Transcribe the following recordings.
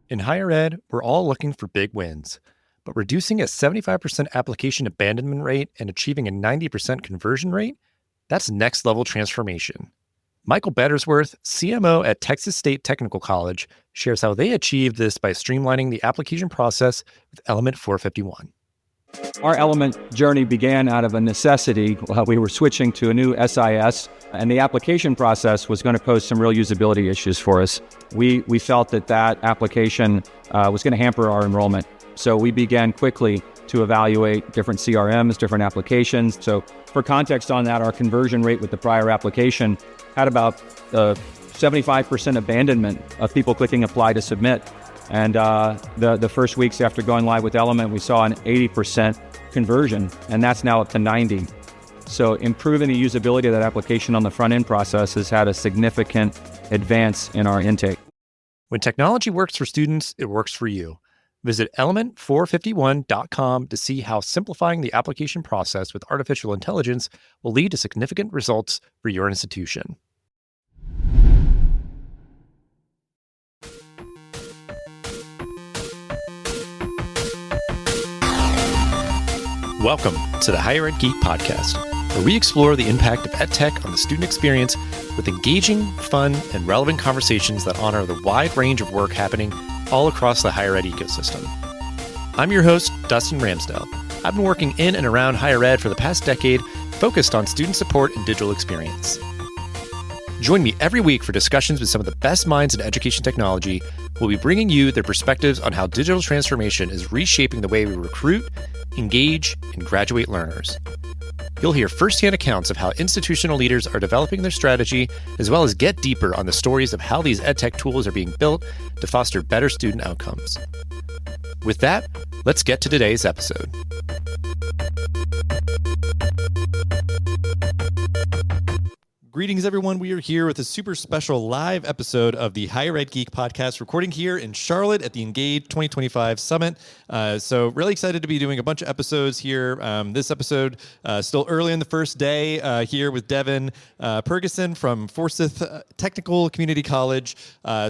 In higher ed, we're all looking for big wins, but reducing a 75% application abandonment rate and achieving a 90% conversion rate, that's next level transformation. Michael Battersworth, CMO at Texas State Technical College, shares how they achieved this by streamlining the application process with Element 451. Our Element journey began out of a necessity. We were switching to a new SIS, and the application process was going to pose some real usability issues for us. We felt that application was going to hamper our enrollment. So we began quickly to evaluate different CRMs, different applications. So for context on that, our conversion rate with the prior application had about 75% abandonment of people clicking apply to submit. And the first weeks after going live with Element, we saw an 80% conversion, and that's now up to 90. So improving the usability of that application on the front-end process has had a significant advance in our intake. When technology works for students, it works for you. Visit element451.com to see how simplifying the application process with artificial intelligence will lead to significant results for your institution. Welcome to the Higher Ed Geek Podcast, where we explore the impact of EdTech on the student experience with engaging, fun, and relevant conversations that honor the wide range of work happening all across the higher ed ecosystem. I'm your host, Dustin Ramsdell. I've been working in and around higher ed for the past decade, focused on student support and digital experience. Join me every week for discussions with some of the best minds in education technology. We'll be bringing you their perspectives on how digital transformation is reshaping the way we recruit, engage, and graduate learners. You'll hear firsthand accounts of how institutional leaders are developing their strategy, as well as get deeper on the stories of how these EdTech tools are being built to foster better student outcomes. With that, let's get to today's episode. Greetings, everyone. We are here with a super special live episode of the Higher Ed Geek Podcast, recording here in Charlotte at the Engage 2025 Summit. So really excited to be doing a bunch of episodes here. This episode, still early in the first day, here with Devin Purgason from Forsyth Technical Community College.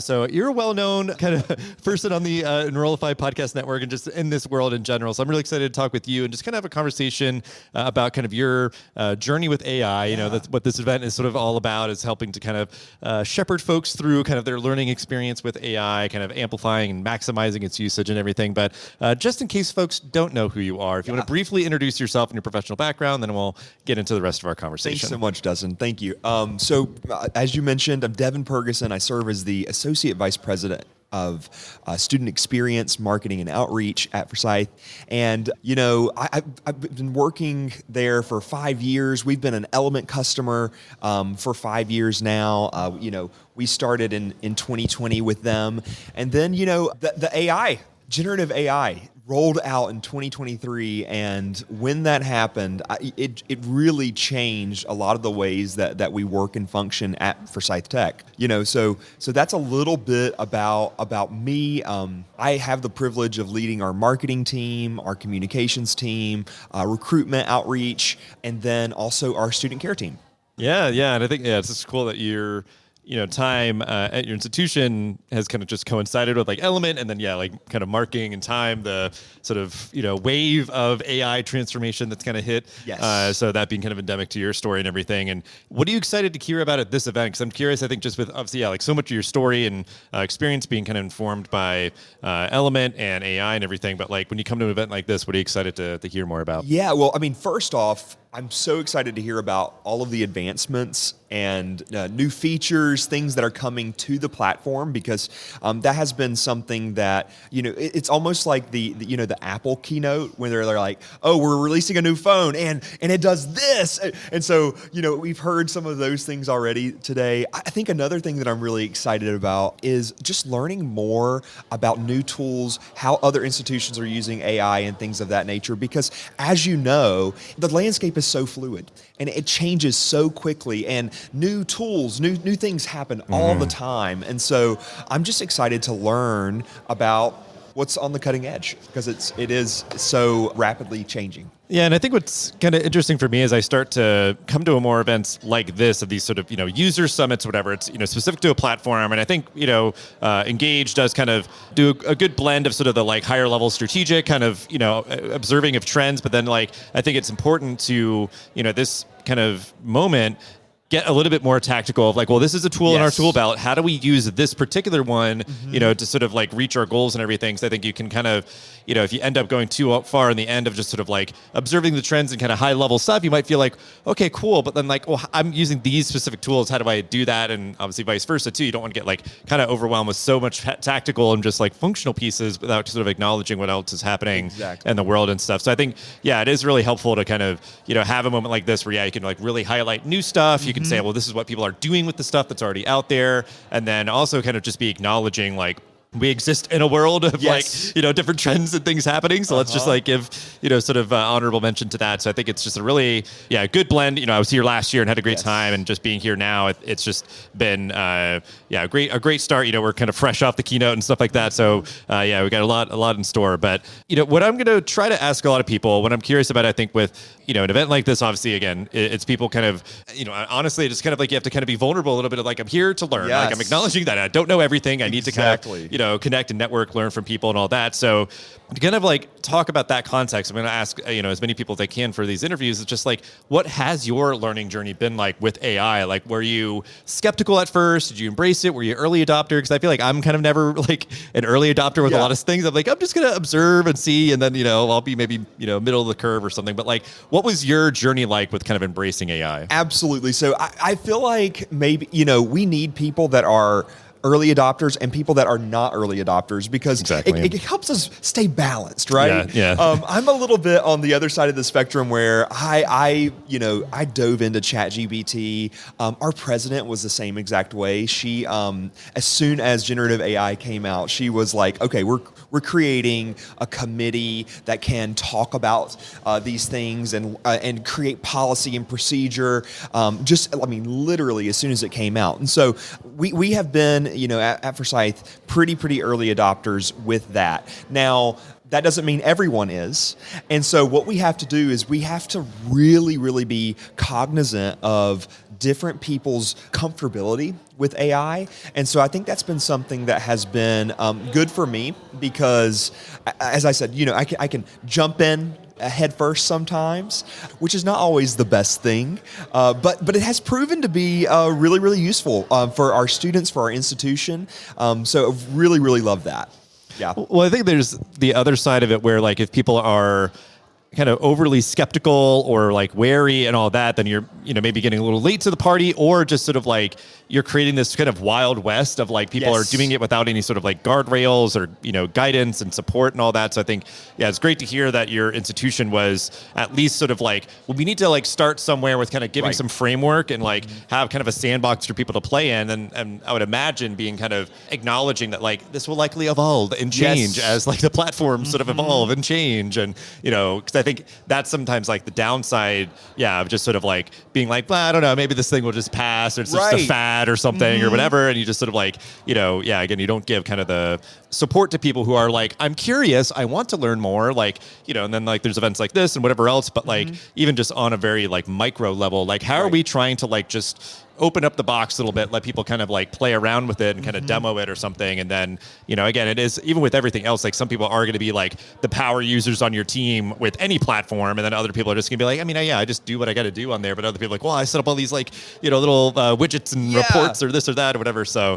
So you're a well-known kind of person on the Enrollify podcast network and just in this world in general. So I'm really excited to talk with you and just kind of have a conversation about kind of your journey with AI. You know, that's what this event is sort of all about, is helping to kind of shepherd folks through kind of their learning experience with AI, kind of amplifying and maximizing its usage and everything. But just in case folks don't know who you are, if you want to briefly introduce yourself and your professional background, then we'll get into the rest of our conversation. Thanks so much, Dustin. Thank you. So as you mentioned, I'm Devin Purgason. I serve as the Associate Vice President of Student Experience, Marketing, and Outreach at Forsyth. And, you know, I've been working there for 5 years. We've been an Element customer for 5 years now. You know, we started in 2020 with them. And then, you know, the AI, generative AI, rolled out in 2023, and when that happened, it really changed a lot of the ways that we work and function at Forsyth Tech. You know, so that's a little bit about me. I have the privilege of leading our marketing team, our communications team, recruitment, outreach, and then also our student care team. Yeah, and I think it's just cool that you're. You know, time at your institution has kind of just coincided with like Element, and then like kind of marking and time the sort of, you know, wave of AI transformation that's kind of hit. Yes. So that being kind of endemic to your story and everything. And what are you excited to hear about at this event? Because I'm curious, I think just with obviously like so much of your story and experience being kind of informed by Element and AI and everything. But like when you come to an event like this, what are you excited to hear more about? Yeah, well, I mean, first off, I'm so excited to hear about all of the advancements and new features, things that are coming to the platform, because that has been something that, you know, it's almost like the you know, the Apple keynote when they're like, oh, we're releasing a new phone and it does this. And so, you know, we've heard some of those things already today. I think another thing that I'm really excited about is just learning more about new tools, how other institutions are using AI and things of that nature, because as you know, the landscape is so fluid and it changes so quickly, and new tools, new things happen all the time. And so I'm just excited to learn about what's on the cutting edge, because it is so rapidly changing. Yeah, and I think what's kind of interesting for me is I start to come to more events like this, of these sort of, user summits, whatever. It's, specific to a platform. And I think, Engage does kind of do a good blend of sort of the like higher level strategic kind of, observing of trends. But then like, I think it's important to, this kind of moment, get a little bit more tactical of like, well, this is a tool in our tool belt. How do we use this particular one, to sort of like reach our goals and everything? So I think you can kind of, if you end up going too far in the end of just sort of like observing the trends and kind of high level stuff, you might feel like, okay, cool. But then like, well, I'm using these specific tools. How do I do that? And obviously vice versa too. You don't want to get like kind of overwhelmed with so much tactical and just like functional pieces without sort of acknowledging what else is happening in the world and stuff. So I think, it is really helpful to kind of, have a moment like this where, you can like really highlight new stuff. You can say, well, this is what people are doing with the stuff that's already out there. And then also kind of just be acknowledging like, we exist in a world of different trends and things happening. So let's just like give, sort of honorable mention to that. So I think it's just a really, good blend. I was here last year and had a great time, and just being here now, it's just been, a great start. We're kind of fresh off the keynote and stuff like that. So we got a lot in store. But, what I'm going to try to ask a lot of people, what I'm curious about, I think with, an event like this, obviously, again, it's people kind of, honestly, it's kind of like you have to kind of be vulnerable a little bit of like, I'm here to learn. Like I'm acknowledging that I don't know everything. I need to kind of, connect and network, learn from people and all that. So to kind of like talk about that context, I'm going to ask, as many people as I can for these interviews. It's just like, what has your learning journey been like with AI? Like, were you skeptical at first? Did you embrace it? Were you early adopter? Because I feel like I'm kind of never like an early adopter with a lot of things. I'm like, I'm just going to observe and see. And then, I'll be maybe, middle of the curve or something. But like, what was your journey like with kind of embracing AI? Absolutely. So I feel like maybe, we need people that are early adopters and people that are not early adopters, because it helps us stay balanced, right? I'm a little bit on the other side of the spectrum where I dove into ChatGPT. Our president was the same exact way. She, as soon as generative AI came out, she was like, okay, we're creating a committee that can talk about these things and create policy and procedure. Literally as soon as it came out. And so we have been, at Forsyth, pretty early adopters with that. Now, that doesn't mean everyone is. And so what we have to do is we have to really be cognizant of different people's comfortability with AI. And so I think that's been something that has been good for me, because, as I said, I can jump in head first sometimes, which is not always the best thing, but it has proven to be really useful for our students, for our institution. So I really love that. Yeah. Well, I think there's the other side of it where like if people are kind of overly skeptical or like wary and all that, then you're, maybe getting a little late to the party, or just sort of like you're creating this kind of wild west of like people are doing it without any sort of like guardrails or, guidance and support and all that. So I think, it's great to hear that your institution was at least sort of like, well, we need to like start somewhere with kind of giving some framework and like have kind of a sandbox for people to play in. And I would imagine being kind of acknowledging that like this will likely evolve and change as like the platforms sort of evolve and change. And, because I think that's sometimes like the downside, of just sort of like being like, well, I don't know, maybe this thing will just pass, or it's just a fad or something or whatever. And you just sort of like, again, you don't give kind of the support to people who are like, I'm curious, I want to learn more, like, and then like there's events like this and whatever else, but like even just on a very like micro level, like how are we trying to like just open up the box a little bit, let people kind of like play around with it and kind of demo it or something. And then, again, it is, even with everything else, like some people are going to be like the power users on your team with any platform. And then other people are just going to be like, I just do what I got to do on there. But other people are like, well, I set up all these like, little widgets and reports or this or that or whatever. So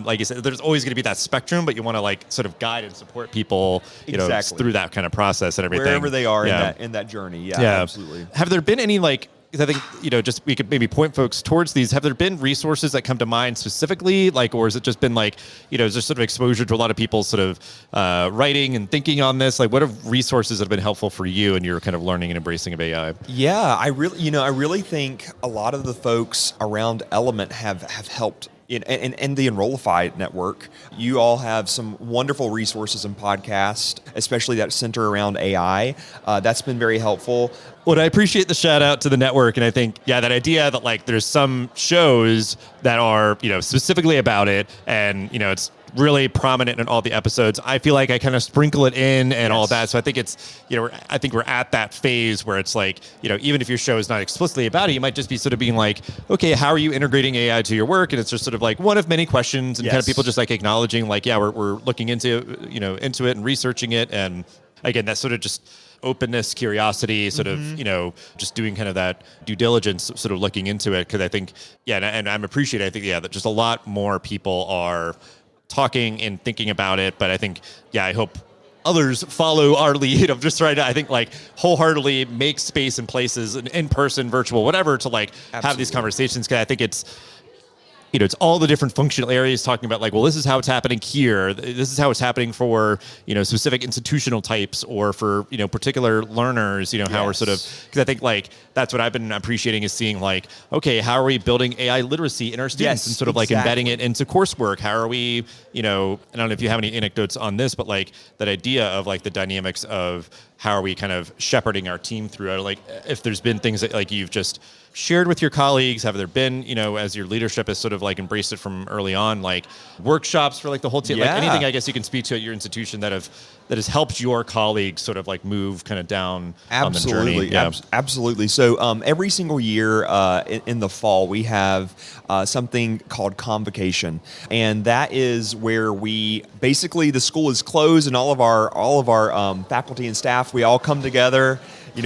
like you said, there's always going to be that spectrum, but you want to like sort of guide and support people, through that kind of process and everything. Wherever they are in that journey. Yeah, absolutely. Have there been any like, I think, just we could maybe point folks towards these. Have there been resources that come to mind specifically, like, or has it just been like, is there sort of exposure to a lot of people sort of writing and thinking on this? Like, what are resources that have been helpful for you and your kind of learning and embracing of AI? Yeah, I really think a lot of the folks around Element have helped. In the Enrollify network, you all have some wonderful resources and podcasts, especially that center around AI. That's been very helpful. Well, I appreciate the shout out to the network. And I think, that idea that like there's some shows that are, specifically about it and, it's really prominent in all the episodes. I feel like I kind of sprinkle it in and all Yes. that. So I think it's, I think we're at that phase where it's like, even if your show is not explicitly about it, you might just be sort of being like, okay, how are you integrating AI to your work? And it's just sort of like one of many questions, and kind of Yes. people just like acknowledging like, yeah, we're looking into, into it and researching it. And again, that's sort of just openness, curiosity, sort of, just doing kind of that due diligence, sort of looking into it. Cause I think, and I'm appreciating, I think, that just a lot more people are talking and thinking about it. But I think, I hope others follow our lead of just trying to, I think, like wholeheartedly make space and places, in person, virtual, whatever, to like have these conversations. Cause I think it's all the different functional areas talking about like, well, this is how it's happening here. This is how it's happening for, specific institutional types or for, particular learners, how we're sort of, because I think like that's what I've been appreciating is seeing like, okay, how are we building AI literacy in our students and sort of like embedding it into coursework? How are we, I don't know if you have any anecdotes on this, but like that idea of like the dynamics of how are we kind of shepherding our team through it? Like if there's been things that like you've just shared with your colleagues, have there been, as your leadership has sort of like embraced it from early on, like workshops for like the whole team, like anything I guess you can speak to at your institution that has helped your colleagues sort of like move kind of down on the journey? Absolutely. So every single year in the fall, we have something called convocation, and that is where we basically the school is closed, and all of our faculty and staff, we all come together.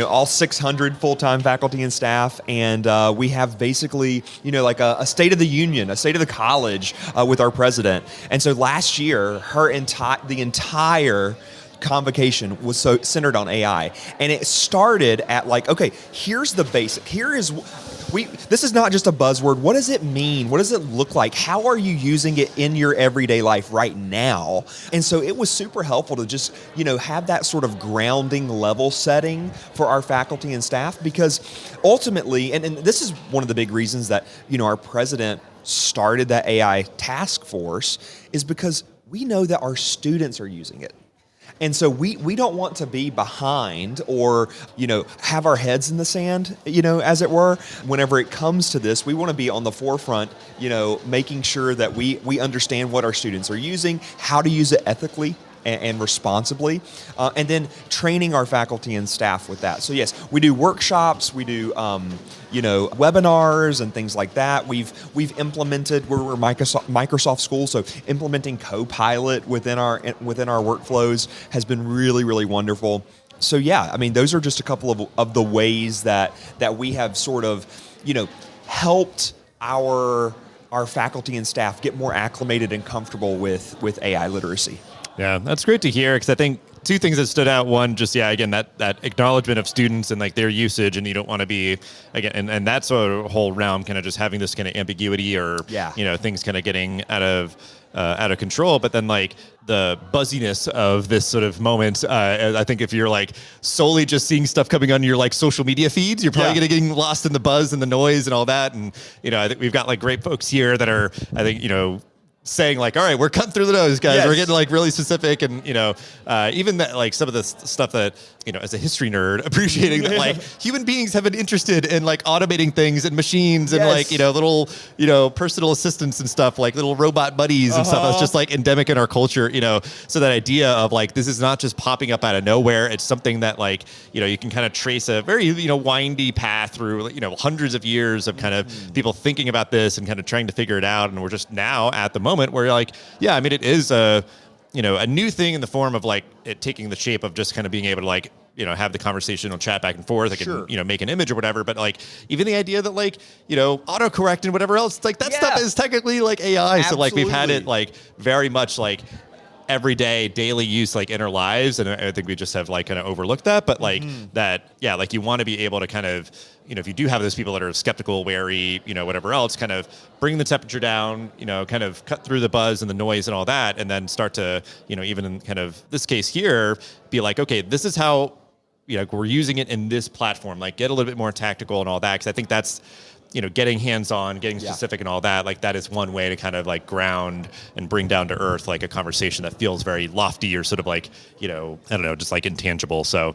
All 600 full-time faculty and staff, and we have basically, like a state of the union, a state of the college with our president. And so last year, the entire convocation was so centered on AI, and it started at like, okay, here's the basic. This is not just a buzzword. What does it mean? What does it look like? How are you using it in your everyday life right now? And so it was super helpful to just, have that sort of grounding level setting for our faculty and staff, because ultimately, and this is one of the big reasons that, our president started that AI task force, is because we know that our students are using it. And so we don't want to be behind or, have our heads in the sand, as it were. Whenever it comes to this, we want to be on the forefront, making sure that we understand what our students are using, how to use it ethically and responsibly, and then training our faculty and staff with that. So yes, we do workshops, we do webinars and things like that. We've implemented, we're Microsoft school, so implementing Copilot within our workflows has been really, really wonderful. So yeah, I mean, those are just a couple of the ways that we have sort of helped our faculty and staff get more acclimated and comfortable with AI literacy. Yeah, that's great to hear, because I think two things that stood out. One, just, again, that acknowledgement of students and like their usage, and you don't want to be, again, and that's a whole realm, kind of just having this kind of ambiguity or, things kind of getting out of control. But then like the buzziness of this sort of moment, I think if you're like solely just seeing stuff coming on your like social media feeds, you're probably going to get lost in the buzz and the noise and all that. And, I think we've got like great folks here that are, I think, saying like, all right, we're cutting through the nose, guys. Yes. We're getting like really specific, and even that like some of the stuff that as a history nerd, appreciating that like human beings have been interested in like automating things and machines and like little personal assistants and stuff, like little robot buddies and stuff. That's just like endemic in our culture. So that idea of like this is not just popping up out of nowhere. It's something that like you can kind of trace a very windy path through hundreds of years of kind of people thinking about this and kind of trying to figure it out. And we're just now at the moment where you're like, it is a new thing in the form of like it taking the shape of just kind of being able to like, have the conversation or chat back and forth. I can, make an image or whatever. But like even the idea that like, autocorrect and whatever else, it's like that stuff is technically like AI. Absolutely. So like we've had it like very much like everyday daily use like in our lives. And I think we just have like kind of overlooked that. But like that, like you want to be able to kind of, if you do have those people that are skeptical, wary, whatever else, kind of bring the temperature down, kind of cut through the buzz and the noise and all that, and then start to, even in kind of this case here, be like, okay, this is how, we're using it in this platform, like get a little bit more tactical and all that. Cause I think that's, getting hands-on, getting specific and all that, like that is one way to kind of like ground and bring down to earth, like a conversation that feels very lofty or sort of like, I don't know, just like intangible. So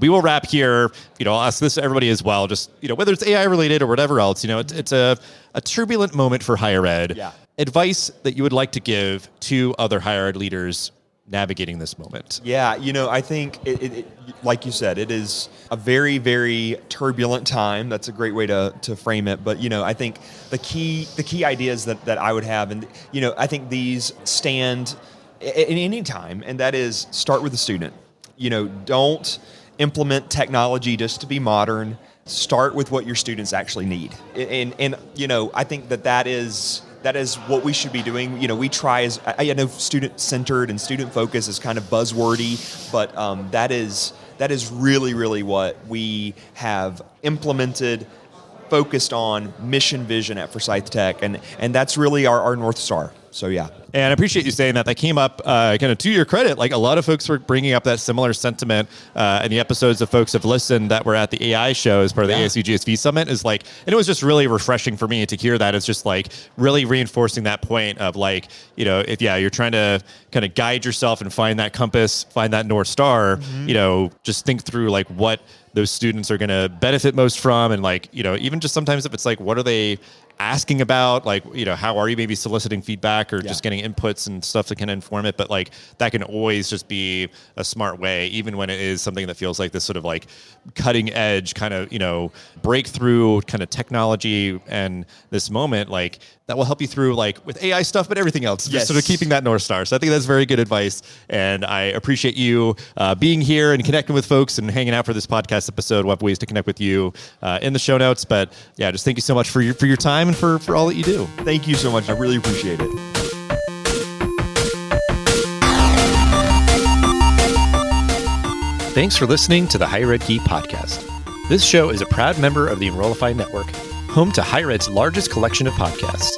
we will wrap here. I'll ask this to everybody as well, just, whether it's AI related or whatever else, it's a turbulent moment for higher ed. Yeah. advice that you would like to give to other higher ed leaders navigating this moment? Yeah, I think it like you said, it is a very, very turbulent time. That's a great way to frame it. But I think the key ideas that I would have, and I think these stand in any time, and that is start with the student. Don't implement technology just to be modern. Start with what your students actually need, and I think that is what we should be doing. We try as I know student-centered and student-focused is kind of buzzwordy, but that is really, really what we have implemented, focused on mission vision at Forsyth Tech, and that's really our North Star. So yeah. And I appreciate you saying that. That came up kind of to your credit. Like a lot of folks were bringing up that similar sentiment in the episodes of folks have listened that were at the AI show as part of the ASU GSV Summit is like, and it was just really refreshing for me to hear that. It's just like really reinforcing that point of like, if you're trying to kind of guide yourself and find that compass, find that North Star, just think through like what those students are going to benefit most from. And like, even just sometimes if it's like, what are they asking about, like, how are you maybe soliciting feedback or just getting inputs and stuff that can inform it. But like that can always just be a smart way, even when it is something that feels like this sort of like cutting edge kind of, breakthrough kind of technology and this moment, like that will help you through like with AI stuff, but everything else, just sort of keeping that North Star. So I think that's very good advice. And I appreciate you being here and connecting with folks and hanging out for this podcast episode. We'll have ways to connect with you in the show notes. But yeah, just thank you so much for your time and for all that you do. Thank you so much. I really appreciate it. Thanks for listening to the Higher Ed Geek podcast. This show is a proud member of the Enrollify network, home to Higher Ed's largest collection of podcasts.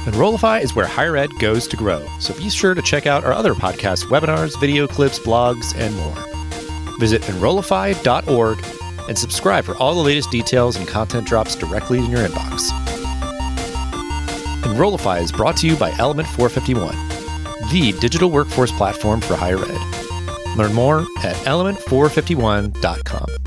Enrollify is where higher ed goes to grow, so be sure to check out our other podcasts, webinars, video clips, blogs, and more. Visit enrollify.org and subscribe for all the latest details and content drops directly in your inbox. Enrollify is brought to you by Element 451, the digital workforce platform for higher ed. Learn more at element451.com.